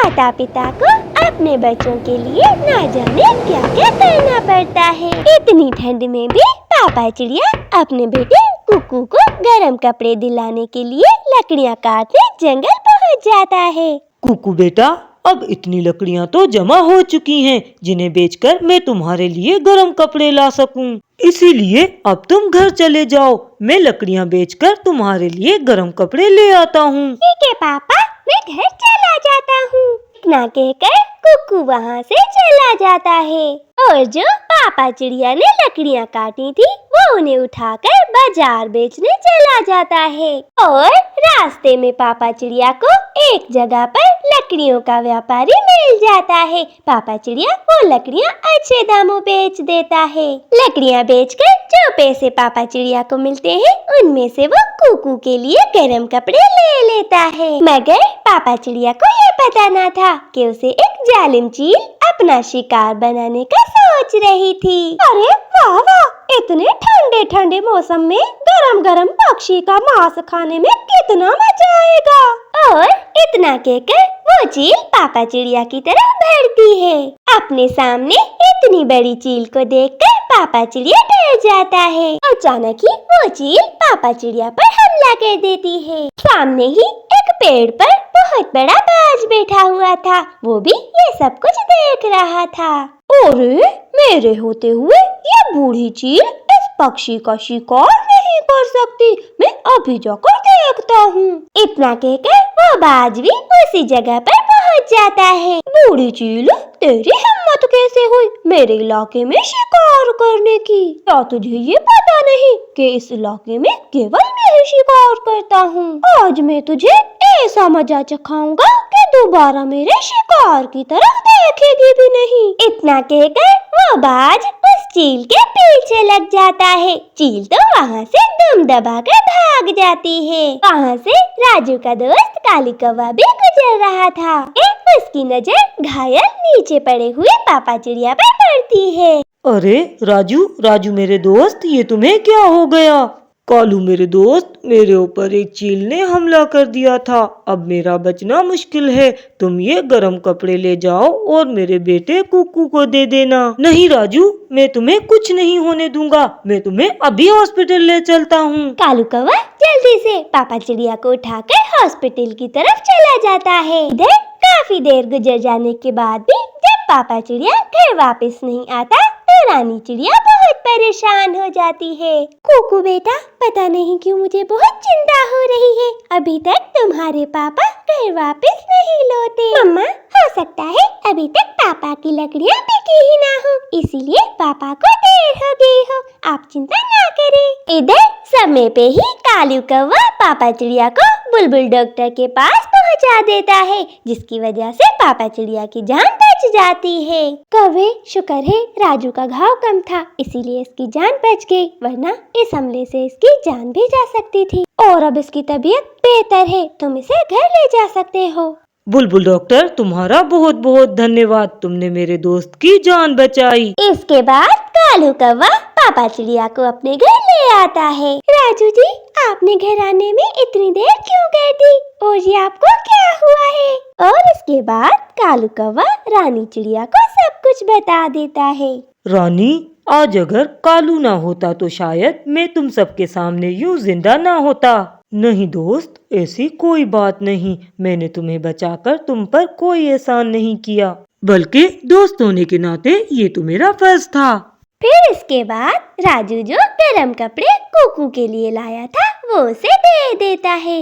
माता पिता को अपने बच्चों के लिए ना जाने क्या क्या करना पड़ता है। इतनी ठंड में भी पापा चिड़िया अपने बेटे कुकू को गर्म कपड़े दिलाने के लिए लकड़ियाँ काटने जंगल पहुँच जाता है। कुकू बेटा, अब इतनी लकड़ियाँ तो जमा हो चुकी हैं, जिन्हें बेचकर मैं तुम्हारे लिए गर्म कपड़े ला सकूं। इसीलिए अब तुम घर चले जाओ, मैं लकड़ियाँ बेचकर तुम्हारे लिए गर्म कपड़े ले आता हूँ। ठीक है पापा, मैं घर चला जाता हूँ। इतना कहकर कुकू वहाँ से चला जाता है और जो पापा चिड़िया ने लकड़ियाँ काटी थी वो उन्हें उठाकर बाजार बेचने चला जाता है। और रास्ते में पापा चिड़िया को एक जगह पर लकड़ियों का व्यापारी मिल जाता है। पापा चिड़िया वो लकड़ियाँ अच्छे दामों बेच देता है। लकड़ियाँ बेचकर जो पैसे पापा चिड़िया को मिलते हैं उनमें से वो कुकू के लिए गर्म कपड़े ले लेता है। मगर पापा चिड़िया को ये पता न था कि उसे एक जालिम चील अपना शिकार बनाने का सोच रही थी। अरे वाह वाह, इतने ठंडे ठंडे मौसम में गरम गरम पक्षी का मांस खाने में कितना मजा आएगा। और इतना कहकर वो चील पापा चिड़िया की तरफ बढ़ती है। अपने सामने इतनी बड़ी चील को देखकर पापा चिड़िया डर जाता है। अचानक ही वो चील पापा चिड़िया पर हमला कर देती है। सामने ही एक पेड़ पर बहुत बड़ा बाज बैठा हुआ था, वो भी ये सब कुछ देख रहा था। अरे, मेरे होते हुए ये बूढ़ी चील इस पक्षी का शिकार नहीं कर सकती, मैं अभी जाकर देखता हूँ। इतना कहकर वो बाज भी उसी जगह पर पहुँच जाता है। बूढ़ी चील, तेरी हिम्मत कैसे हुई मेरे इलाके में शिकार करने की? क्या तुझे ये पता नहीं कि इस इलाके में केवल मैं ही शिकार करता हूँ? आज मैं तुझे ऐसा मजा चखाऊंगा कि दोबारा मेरे शिकार की तरफ देखेगी भी नहीं। इतना कहकर वो बाज उस चील के पीछे लग जाता है। चील तो वहाँ से दुम दबाकर भाग जाती है। वहाँ से राजू का दोस्त काली कौवा भी गुजर रहा था। उसकी नजर घायल नीचे पड़े हुए पापा चिड़िया पर पड़ती है। अरे राजू, राजू मेरे दोस्त, ये तुम्हें क्या हो गया? कालू मेरे दोस्त, मेरे ऊपर एक चील ने हमला कर दिया था, अब मेरा बचना मुश्किल है। तुम ये गर्म कपड़े ले जाओ और मेरे बेटे कुकू को दे देना। नहीं राजू, मैं तुम्हें कुछ नहीं होने दूंगा, मैं तुम्हें अभी हॉस्पिटल ले चलता हूँ। कालू कौवा जल्दी से पापा चिड़िया को उठाकर हॉस्पिटल की तरफ चला जाता है। इधर काफी देर गुजर जाने के बाद भी जब पापा चिड़िया घर वापस नहीं आता तो रानी चिड़िया बहुत परेशान हो जाती है। कुकू बेटा, पता नहीं क्यों मुझे बहुत चिंता हो रही है, अभी तक तुम्हारे पापा घर वापस नहीं लौटे। मम्मा, हो सकता है अभी तक पापा की लकड़ियाँ बिकी ही ना हो, इसीलिए पापा को देर हो गई हो, आप चिंता ना करें। इधर समय पे ही कालू कौवा पापा चिड़िया को बुलबुल डॉक्टर के पास पहुंचा देता है, जिसकी वजह से पापा चिड़िया की जान बच जाती है। कौवे, शुक्र है राजू का घाव कम था, इसीलिए इसकी जान बच गई, वरना इस हमले से इसकी जान भी जा सकती थी। और अब इसकी तबीयत बेहतर है, तुम इसे घर ले जा सकते हो। बुलबुल डॉक्टर, तुम्हारा बहुत बहुत धन्यवाद, तुमने मेरे दोस्त की जान बचाई। इसके बाद कालू कौवा पापा चिड़िया को अपने घर ले आता है। राजू जी, आपने घर आने में इतनी देर क्यों कर दी? और ये आपको क्या हुआ है? और इसके बाद कालू कौवा रानी चिड़िया को सब कुछ बता देता है। रानी, आज अगर कालू ना होता तो शायद मैं तुम सबके सामने यूं जिंदा ना होता। नहीं दोस्त, ऐसी कोई बात नहीं, मैंने तुम्हें बचाकर तुम पर कोई एहसान नहीं किया, बल्कि दोस्त होने के नाते ये तो मेरा फर्ज था। फिर इसके बाद राजू जो गर्म कपड़े कुकू के लिए लाया था वो उसे दे देता है।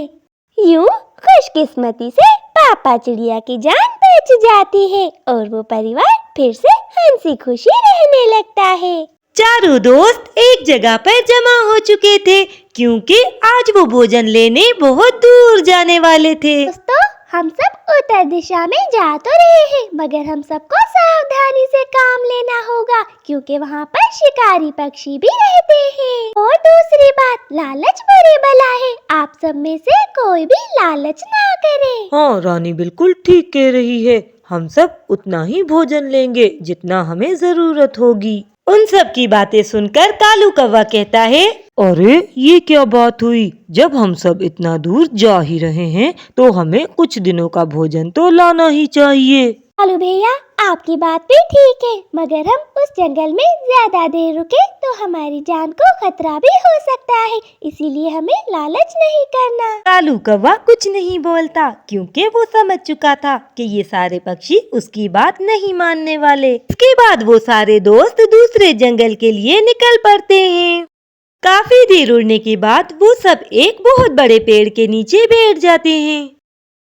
यूं खुशकिस्मती से पापा चिड़िया की जान बच जाती है और वो परिवार फिर से हंसी खुशी रहने लगता है। चारों दोस्त एक जगह पर जमा हो चुके थे, क्योंकि आज वो भोजन लेने बहुत दूर जाने वाले थे। दोस्तों, हम सब उत्तर दिशा में जा तो रहे हैं, मगर हम सबको सावधानी से काम लेना होगा, क्योंकि वहाँ पर शिकारी पक्षी भी रहते हैं। और दूसरी बात, लालच बुरी बला है, आप सब में से कोई भी लालच ना करे। हाँ रानी बिल्कुल ठीक कह रही है, हम सब उतना ही भोजन लेंगे जितना हमें जरूरत होगी। उन सब की बातें सुनकर कालू कौवा कहता है, अरे ये क्या बात हुई? जब हम सब इतना दूर जा ही रहे हैं तो हमें कुछ दिनों का भोजन तो लाना ही चाहिए। कालू भैया, आपकी बात भी ठीक है, मगर हम उस जंगल में ज्यादा देर रुके तो हमारी जान को खतरा भी हो सकता है, इसीलिए हमें लालच नहीं करना। कालू कौवा कुछ नहीं बोलता क्योंकि वो समझ चुका था कि ये सारे पक्षी उसकी बात नहीं मानने वाले। इसके बाद वो सारे दोस्त दूसरे जंगल के लिए निकल पड़ते हैं। काफी देर उड़ने के बाद वो सब एक बहुत बड़े पेड़ के नीचे बैठ जाते हैं।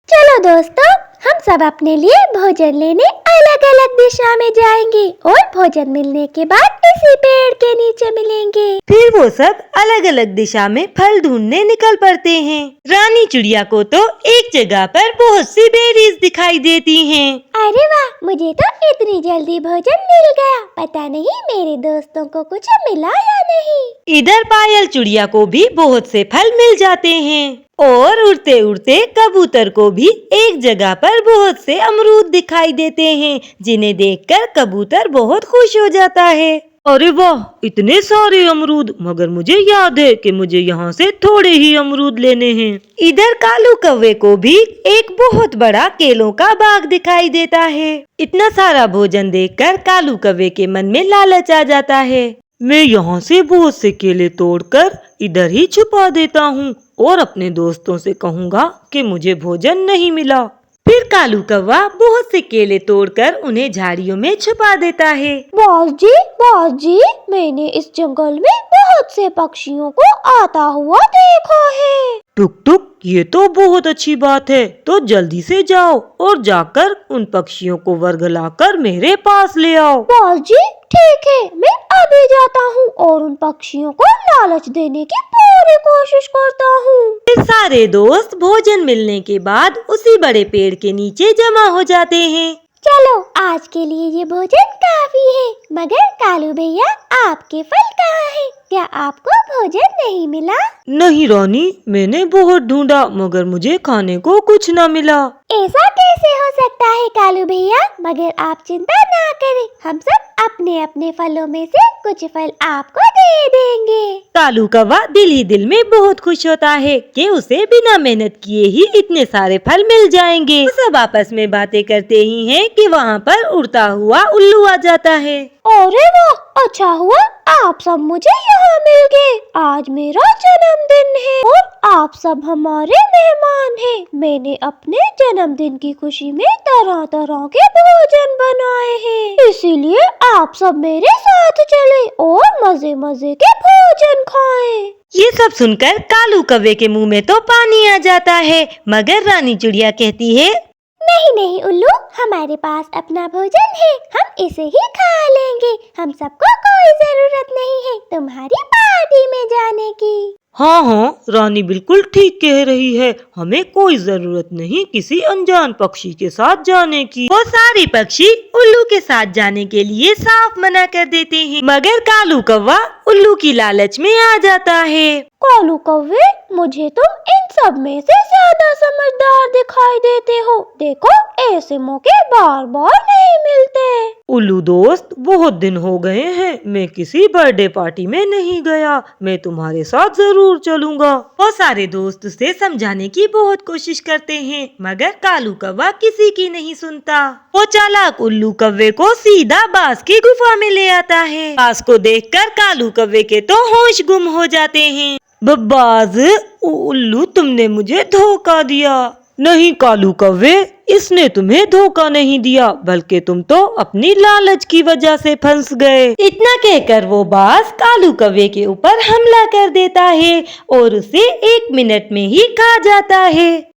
चलो दोस्तों, हम सब अपने लिए भोजन लेने अलग अलग दिशा में जाएंगे और भोजन मिलने के बाद इसी पेड़ के नीचे मिलेंगे। फिर वो सब अलग अलग दिशा में फल ढूंढने निकल पड़ते हैं। रानी चिड़िया को तो एक जगह पर बहुत सी बेरीज दिखाई देती हैं। अरे वाह, मुझे तो इतनी जल्दी भोजन मिल गया, पता नहीं मेरे दोस्तों को कुछ मिला या नहीं। इधर पायल चिड़िया को भी बहुत से फल मिल जाते हैं और उड़ते उड़ते कबूतर को भी एक जगह पर बहुत से अमरूद दिखाई देते हैं, जिन्हें देखकर कबूतर बहुत खुश हो जाता है। अरे वाह, इतने सारे अमरूद, मगर मुझे याद है कि मुझे यहाँ से थोड़े ही अमरूद लेने हैं। इधर कालू कौवे को भी एक बहुत बड़ा केलों का बाग दिखाई देता है। इतना सारा भोजन देखकर कालू कौवे के मन में लालच आ जाता है। मैं यहाँ से बहुत से केले तोड़कर इधर ही छुपा देता हूँ और अपने दोस्तों से कहूँगा कि मुझे भोजन नहीं मिला। फिर कालू कौवा बहुत से केले तोड़कर उन्हें झाड़ियों में छुपा देता है। बॉस जी, मैंने इस जंगल में बहुत से पक्षियों को आता हुआ देखा है। टुक टुक, ये तो बहुत अच्छी बात है, तो जल्दी से जाओ और जाकर उन पक्षियों को वर्गलाकर मेरे पास ले आओ। बॉस जी, ठीक है, मैं अभी जाता हूँ और उन पक्षियों को लालच देने की पूरी कोशिश करता हूँ। फिर सारे दोस्त भोजन मिलने के बाद उसी बड़े पेड़ के नीचे जमा हो जाते हैं। चलो, आज के लिए ये भोजन काफी है, मगर कालू भैया, आपके फल कहाँ हैं? क्या आपको भोजन नहीं मिला? नहीं रानी, मैंने बहुत ढूंढा मगर मुझे खाने को कुछ न मिला। ऐसा कैसे हो सकता है कालू भैया? मगर आप चिंता ना करें, हम सब अपने अपने फलों में से कुछ फल आपको दे देंगे। कालू कौवा दिल ही दिल में बहुत खुश होता है कि उसे बिना मेहनत किए ही इतने सारे फल मिल जाएंगे। वो सब आपस में बातें करते ही हैं कि वहाँ पर उड़ता हुआ उल्लू आ जाता है। अरे वाह, अच्छा हुआ आप सब मुझे यहाँ मिल गए। आज मेरा जन्मदिन है और आप सब हमारे मेहमान हैं। मैंने अपने जन्मदिन की खुशी में तरह तरह के भोजन बनाए हैं, इसीलिए आप सब मेरे साथ चले और मजे मजे के भोजन खाएं। ये सब सुनकर कालू कौवे के मुंह में तो पानी आ जाता है, मगर रानी चिड़िया कहती है, नहीं नहीं उल्लू, हमारे पास अपना भोजन है, हम इसे ही खा लेंगे। हम सबको कोई जरूरत नहीं है तुम्हारी पार्टी में जाने की। हाँ हाँ, रानी बिल्कुल ठीक कह रही है, हमें कोई जरूरत नहीं किसी अनजान पक्षी के साथ जाने की। वो सारे पक्षी उल्लू के साथ जाने के लिए साफ मना कर देते हैं, मगर कालू कौवा उल्लू की लालच में आ जाता है। कालू कौवे, मुझे तुम इन सब में से ज्यादा समझदार दिखाई देते हो। देखो, ऐसे मौके बार बार नहीं मिलते। उल्लू दोस्त, बहुत दिन हो गए हैं मैं किसी बर्थडे पार्टी में नहीं गया, मैं तुम्हारे साथ जरूर चलूंगा। वो सारे दोस्त उसे समझाने की बहुत कोशिश करते हैं, मगर कालू कौवा किसी की नहीं सुनता। वो चालाक उल्लू कौवे को सीधा बांस की गुफा में ले आता है। बांस को देखकर कालू कौवे के तो होश गुम हो जाते हैं। बाज, उल्लू, तुमने मुझे धोखा दिया। नहीं कालू कौवे, इसने तुम्हें धोखा नहीं दिया, बल्कि तुम तो अपनी लालच की वजह से फंस गए। इतना कहकर वो बाज कालू कौवे के ऊपर हमला कर देता है और उसे 1 मिनट में ही खा जाता है।